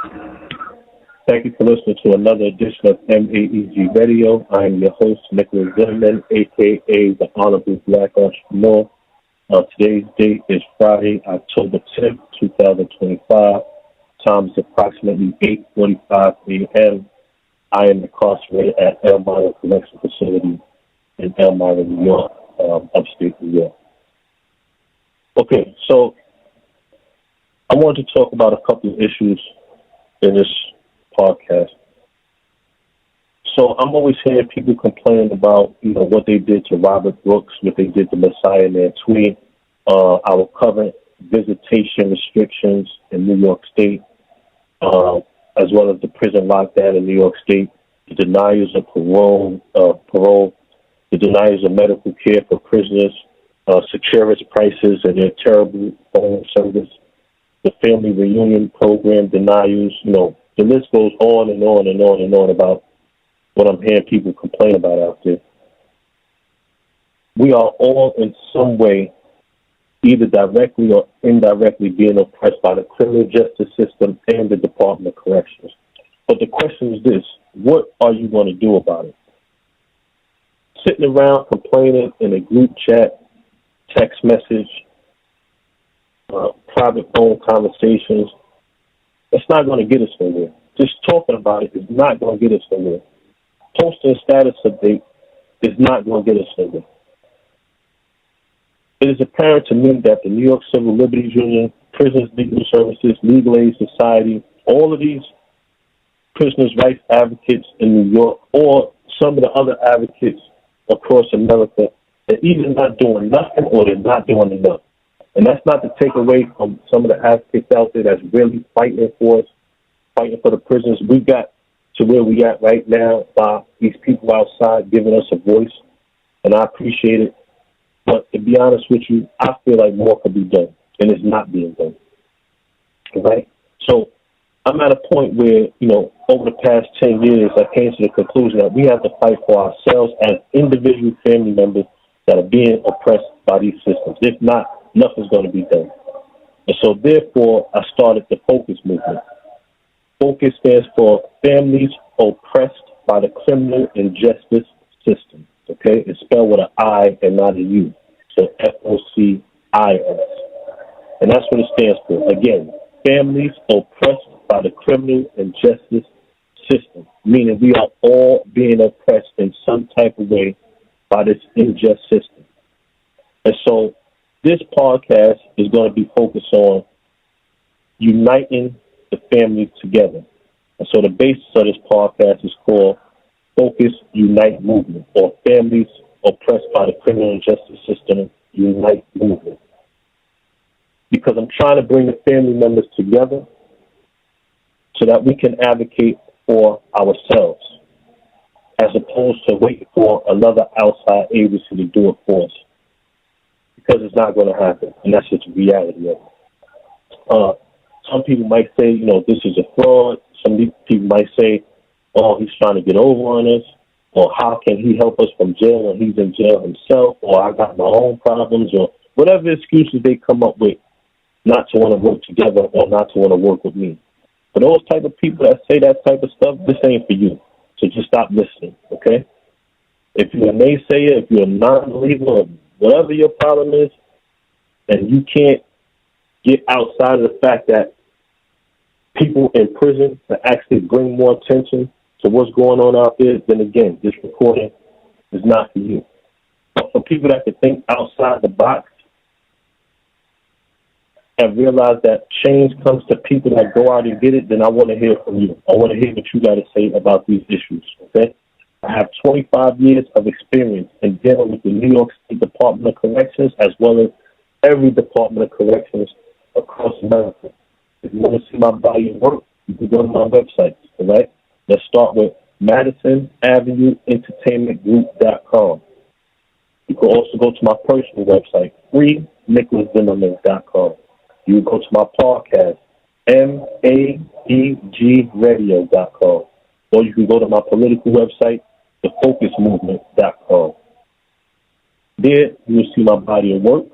Thank you for listening to another edition of MAEG Radio. I am your host, Nicholas Zimmerman, a.k.a. the Honorable Black Entrepreneur. Today's date is Friday, October 10th, 2025. Time is approximately 8:45 a.m. I am incarcerated at Elmira Correctional Facility in Elmira, New York, upstate New York. Okay, so I wanted to talk about a couple of issues in this podcast. So I'm always hearing people complain about, what they did to Robert Brooks, what they did to Messiah Nantwee, our current visitation restrictions in New York State, as well as the prison lockdown in New York State, the denials of parole, the denials of medical care for prisoners, security prices and their terrible phone service, the family reunion program denials, the list goes on and on and on and on about what I'm hearing people complain about out there. We are all in some way, either directly or indirectly, being oppressed by the criminal justice system and the Department of Corrections. But the question is this: what are you going to do about it? Sitting around complaining in a group chat, text message, private phone conversations, it's not going to get us nowhere. Just talking about it is not going to get us nowhere. Posting a status update is not going to get us nowhere. It is apparent to me that the New York Civil Liberties Union, Prisons Legal Services, Legal Aid Society, all of these prisoners' rights advocates in New York, or some of the other advocates across America, are either not doing nothing or they're not doing enough. And that's not to take away from some of the advocates out there that's really fighting for us, fighting for the prisoners. We got to where we at right now by these people outside giving us a voice, and I appreciate it. But to be honest with you, I feel like more could be done, and it's not being done. All right? So I'm at a point where, over the past 10 years, I came to the conclusion that we have to fight for ourselves as individual family members that are being oppressed by these systems. If not, nothing's going to be done. And so, therefore, I started the Focus movement. Focus stands for Families Oppressed by the Criminal Injustice System. Okay? It's spelled with an I and not a U. So, FOCIS. And that's what it stands for. Again, families oppressed by the criminal injustice system, meaning we are all being oppressed in some type of way by this unjust system. And so, this podcast is going to be focused on uniting the families together. And so the basis of this podcast is called Focus Unite Movement, or Families Oppressed by the Criminal Justice System Unite Movement. Because I'm trying to bring the family members together so that we can advocate for ourselves, as opposed to waiting for another outside agency to do it for us. Because it's not going to happen, and that's just the reality of it. Some people might say, this is a fraud. Some people might say, oh, he's trying to get over on us, or how can he help us from jail when he's in jail himself, or I got my own problems, or whatever excuses they come up with not to want to work together or not to want to work with me. For those type of people that say that type of stuff, this ain't for you. So just stop listening, okay? If you're a naysayer, if you're a non-believer, or whatever your problem is, and you can't get outside of the fact that people in prison to actually bring more attention to what's going on out there, then again, this recording is not for you. But for people that can think outside the box and realize that change comes to people that go out and get it, then I want to hear from you. I want to hear what you got to say about these issues, okay? I have 25 years of experience in dealing with the New York State Department of Corrections, as well as every Department of Corrections across America. If you want to see my body of work, you can go to my website, all right? Let's start with MadisonAvenueEntertainmentGroup.com. You can also go to my personal website, freenicholaszimmerman.com. You can go to my podcast, MAEGradio.com. Or you can go to my political website, thefocusmovement.com. There, you will see my body of work,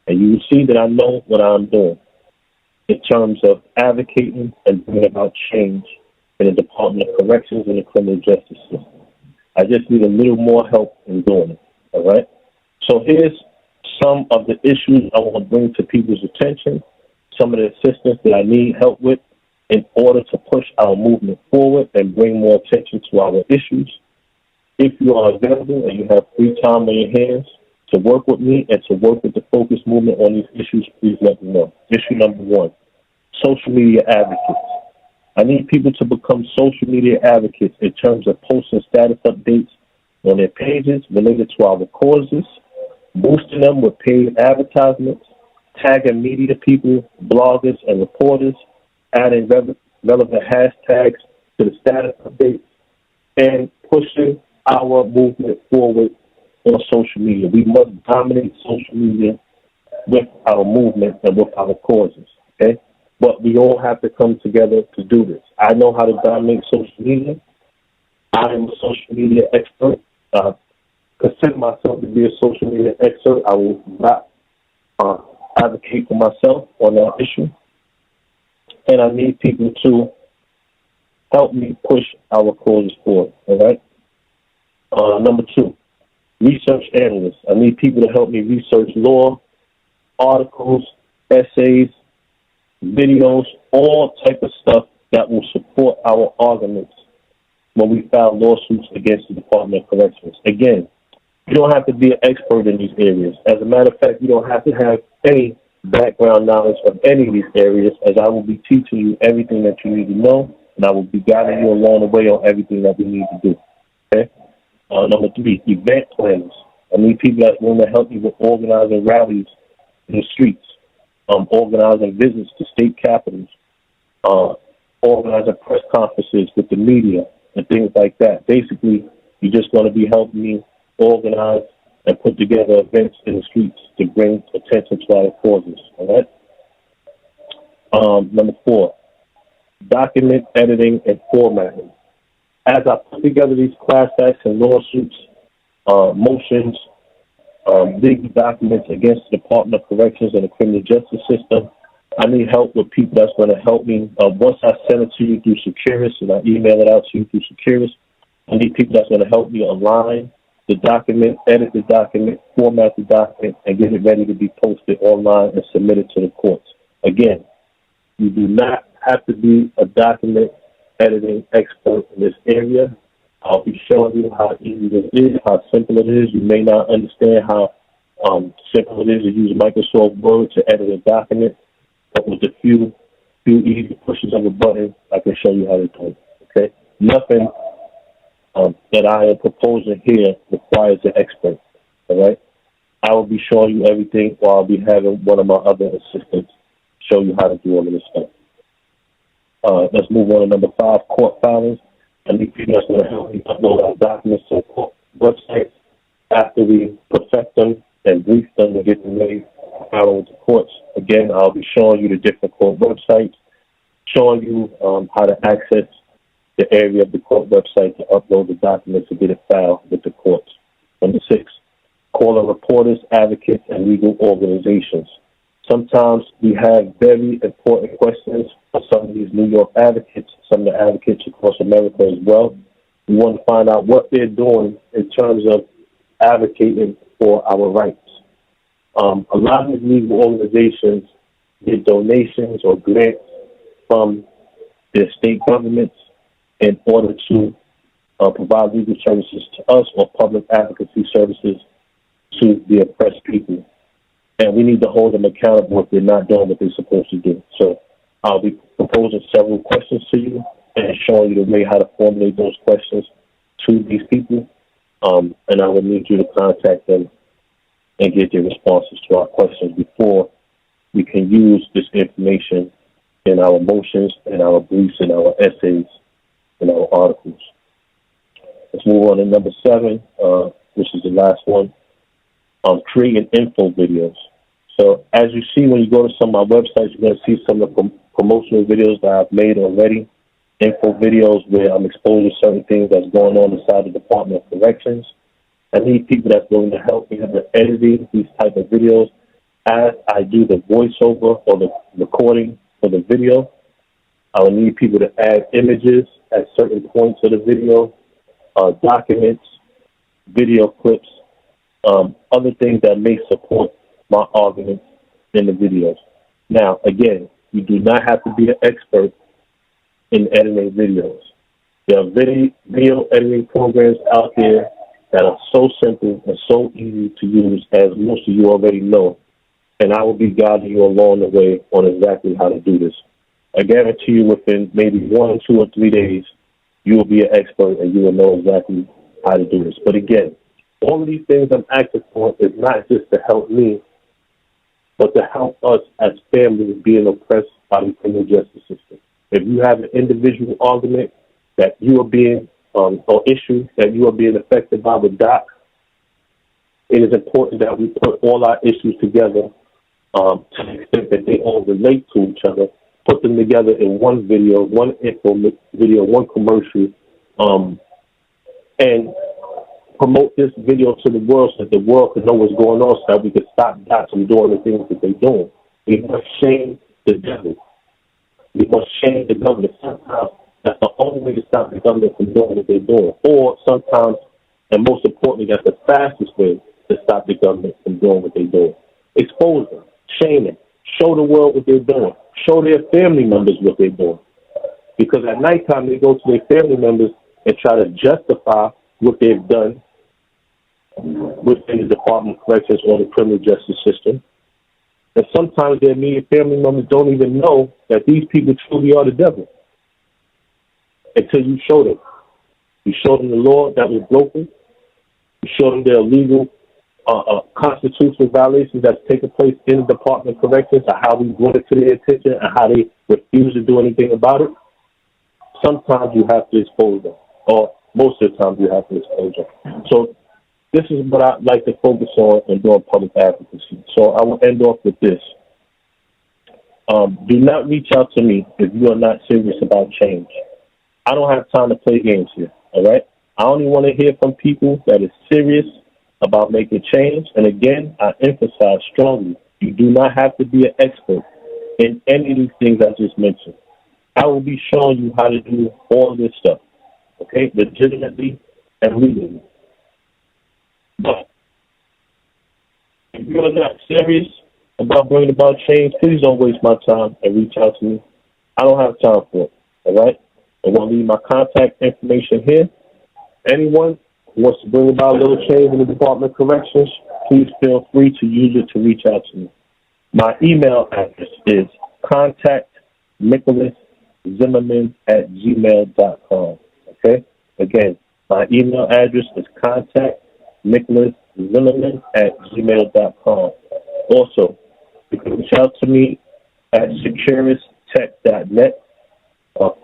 and you will see that I know what I'm doing. in terms of advocating and bringing about change in the Department of Corrections and the criminal justice system. I just need a little more help in doing it, all right? So here's some of the issues I want to bring to people's attention, some of the assistance that I need help with in order to push our movement forward and bring more attention to our issues. If you are available and you have free time on your hands to work with me and to work with the Focus movement on these issues, please let me know. Issue number one, social media advocates. I need people to become social media advocates in terms of posting status updates on their pages related to our causes, boosting them with paid advertisements, tagging media people, bloggers, and reporters, adding relevant hashtags to the status updates, and pushing our movement forward on social media. We must dominate social media with our movement and with our causes, okay? But we all have to come together to do this. I know how to dominate social media. I am a social media expert. Consider myself to be a social media expert. I will not advocate for myself on that issue. And I need people to help me push our causes forward, all right? Number two, research analysts. I need people to help me research law, articles, essays, videos, all type of stuff that will support our arguments when we file lawsuits against the Department of Corrections. Again, you don't have to be an expert in these areas. As a matter of fact, you don't have to have any background knowledge of any of these areas, as I will be teaching you everything that you need to know, and I will be guiding you along the way on everything that we need to do. Okay? Number three, event planners. I need people that want to help me with organizing rallies in the streets, organizing visits to state capitals, organizing press conferences with the media, and things like that. Basically, you're just going to be helping me organize and put together events in the streets to bring attention to our causes, all right? Number four, document editing and formatting. As I put together these class action lawsuits, motions, legal documents against the Department of Corrections and the criminal justice system, I need help with people that's going to help me. Once I send it to you through Securus and I email it out to you through Securus, I need people that's going to help me align the document, edit the document, format the document, and get it ready to be posted online and submitted to the courts. Again, you do not have to be a document editing expert in this area. I'll be showing you how easy this is, how simple it is. You may not understand how simple it is to use Microsoft Word to edit a document, but with a few easy pushes of a button, I can show you how to do it. Okay? Nothing that I am proposing here requires an expert. All right? I will be showing you everything, while I'll be having one of my other assistants show you how to do all of this stuff. Let's move on to number five, court filings. I need people that's going to help me upload our documents to the court website after we perfect them and brief them and get them ready to file with the courts. Again, I'll be showing you the different court websites, showing you how to access the area of the court website to upload the documents to get it filed with the courts. Number six, calling reporters, advocates, and legal organizations. Sometimes we have very important questions for some of these New York advocates, some of the advocates across America as well. We want to find out what they're doing in terms of advocating for our rights. A lot of these legal organizations get donations or grants from their state governments in order to provide legal services to us, or public advocacy services to the oppressed people. And we need to hold them accountable if they're not doing what they're supposed to do. So I'll be proposing several questions to you and showing you the way how to formulate those questions to these people. And I would need you to contact them and get their responses to our questions before we can use this information in our motions, in our briefs, in our essays, in our articles. Let's move on to number 7, which is the last one. Creating info videos. So as you see when you go to some of my websites, you're going to see some of the promotional videos that I've made already. Info videos where I'm exposing certain things that's going on inside the Department of Corrections. I need people that's willing to help me with editing these type of videos as I do the voiceover or the recording for the video. I will need people to add images at certain points of the video, documents, video clips, other things that may support my arguments in the videos. Now, again, you do not have to be an expert in editing videos. There are video editing programs out there that are so simple and so easy to use, as most of you already know, and I will be guiding you along the way on exactly how to do this. I guarantee you within maybe 1, 2, or 3 days, you will be an expert and you will know exactly how to do this. But again, all of these things I'm asking for is not just to help me, but to help us as families being oppressed by the criminal justice system. If you have an individual argument that you are being, or issue that you are being affected by with Doc, it is important that we put all our issues together to the extent that they all relate to each other, put them together in one video, one info video, one commercial, and promote this video to the world so that the world can know what's going on, so that we can stop Doc from doing the things that they're doing. We must shame the devil. We must shame the government. Sometimes that's the only way to stop the government from doing what they're doing. Or sometimes, and most importantly, that's the fastest way to stop the government from doing what they're doing. Expose them, shame them, show the world what they're doing, show their family members what they're doing. Because at nighttime, they go to their family members and try to justify what they've done within the Department of Corrections or the criminal justice system. And sometimes their immediate family members don't even know that these people truly are the devil until you show them. You show them the law that was broken. You show them the illegal constitutional violations that's taking place in the Department of Corrections, and how we brought it to their attention and how they refuse to do anything about it. Sometimes you have to expose them, or most of the time you have to expose them. So this is what I like to focus on in doing public advocacy. So I will end off with this. Do not reach out to me if you are not serious about change. I don't have time to play games here, all right? I only want to hear from people that is serious about making change. And again, I emphasize strongly, you do not have to be an expert in any of these things I just mentioned. I will be showing you how to do all this stuff, okay, legitimately and legally. But if you're not serious about bringing about change, please don't waste my time and reach out to me. I don't have time for it, all right? I'm going to leave my contact information here. Anyone who wants to bring about a little change in the Department of Corrections, please feel free to use it to reach out to me. My email address is contactnicholaszimmerman@gmail.com, okay? Again, my email address is contactnicholaszimmerman@gmail.com. Also, you can reach out to me at securistech.net. For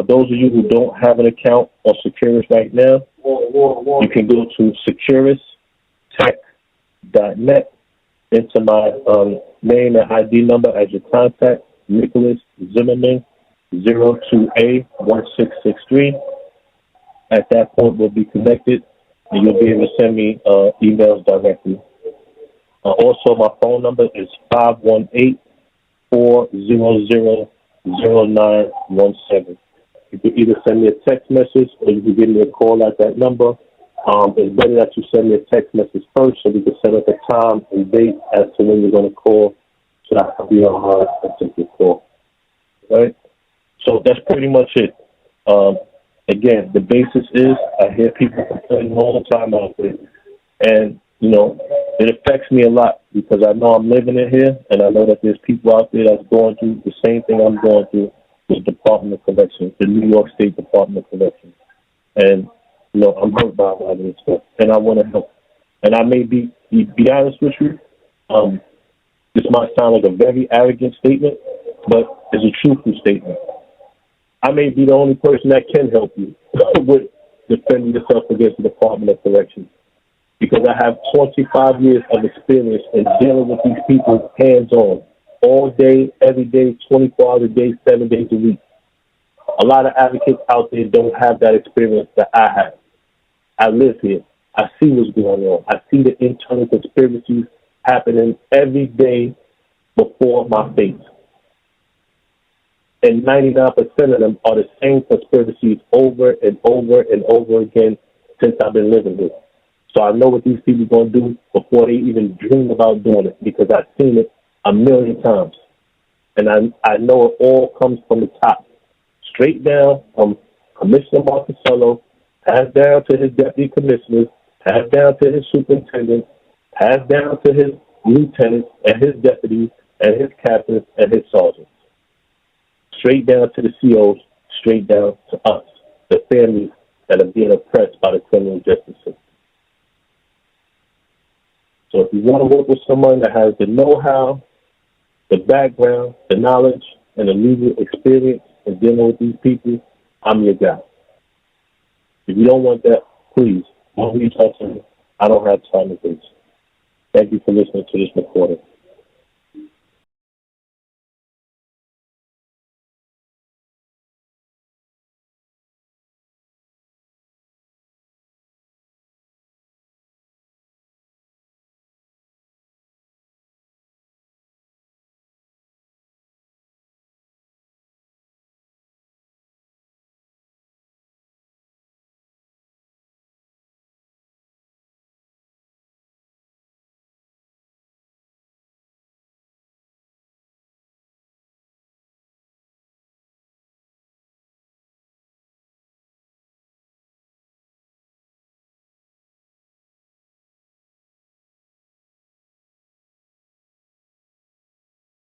those of you who don't have an account on Securus right now, you can go to securistech.net, enter my name and ID number as your contact, Nicholas Zimmerman, 02A1663. At that point, we'll be connected, and you'll be able to send me emails directly. Also, my phone number is 518-400-0917. You can either send me a text message or you can give me a call at that number. It's better that you send me a text message first so we can set up a time and date as to when you're going to call, so that I can be on my and take your call. All right? So that's pretty much it. Again, the basis is I hear people complaining all the time out there. And, you know, it affects me a lot because I know I'm living it here, and I know that there's people out there that's going through the same thing I'm going through with the Department of Corrections, the New York State Department of Corrections. And, you know, I'm hurt by a lot of this stuff, and I want to help. And I may be honest with you, this might sound like a very arrogant statement, but it's a truthful statement. I may be the only person that can help you with defending yourself against the Department of Corrections, because I have 25 years of experience in dealing with these people hands-on, all day, every day, 24 hours a day, 7 days a week. A lot of advocates out there don't have that experience that I have. I live here. I see what's going on. I see the internal conspiracies happening every day before my face. and 99% of them are the same conspiracies over and over and over again since I've been living here. So I know what these people are going to do before they even dream about doing it, because I've seen it a million times. And I know it all comes from the top, straight down from Commissioner Marticello, passed down to his deputy commissioners, passed down to his superintendents, passed down to his lieutenants and his deputies and his captains and his sergeants. Straight down to the COs, straight down to us, the families that are being oppressed by the criminal justice system. So if you want to work with someone that has the know-how, the background, the knowledge, and the legal experience in dealing with these people, I'm your guy. If you don't want that, please don't reach out to me. I don't have time to waste. Thank you for listening to this recording.